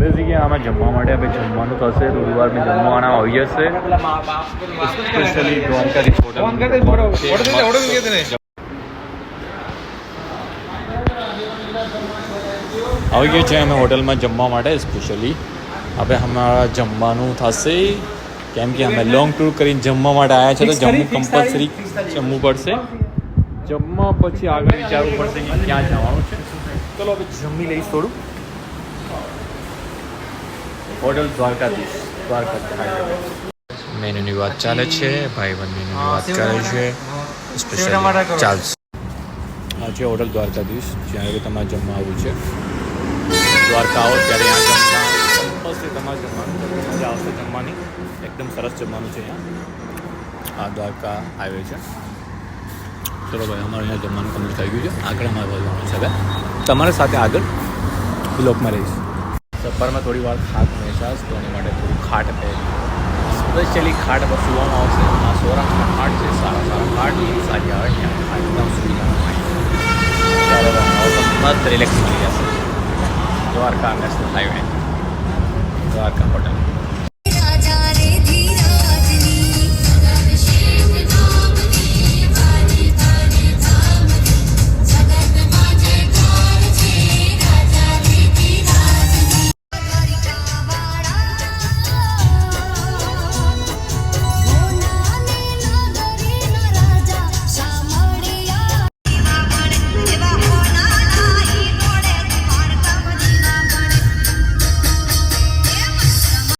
basically આમાં જમવા માટે આપણે જમવાનું થશે રવિવારમાં જમવાના આવી જશે સ્પેશિયલી દ્વારકાધીશ હોટલ આવી ગયું છે અમે હોટલમાં જમવા માટે સ્પેશિયલી આપણે અમારા જમવાનું થશે કેમ કે અમે લોંગ ટૂર કરીને જમવા માટે આવ્યા છે તો જમવું કમ્પલસરી જમવું પડશે જમવા પછી આગળ વિચારવું પડશે કે ક્યાં જવાનું છે ચલો હવે જમી લઈશ થોડું હોટલ દ્વારકાધીશ મેનુની વાત ચાલે છે ભાઈબંધ મેનુની વાત કરે છે સ્પેશિયલી ચાલશે આ છે હોટલ દ્વારકાધીશ જ્યાં આગળ તમારે જમવા આવવું છે દ્વારકા આવો ત્યારે અહીંયા જમવા કમ્પલસરી તમારે જમવાનું મજા આવશે જમવાની એકદમ સરસ જમવાનું છે અહીંયા આ દ્વારકા હાઈવે છે ચલો ભાઈ અમારે અહીંયા જમવાનું કમ્પ્લીટ થઈ ગયું છે આગળ અમારે વધવાનું છે હવે તમારી સાથે આગળ બ્લોકમાં રહીશ સફરમાં થોડી વાર થાક મહેસાસ તો એની માટે થોડું ખાટ આપે સ્પેશિયલી ખાટ પર સુવામાં આવશે આ સૌરાષ્ટ્રના ખાટ છે સારા ખાટ સારી આવે અહીંયા એકદમ સુવિધા મસ્ત રિલેક્સ મળી જશે Dwarka national highway Dwarka hotel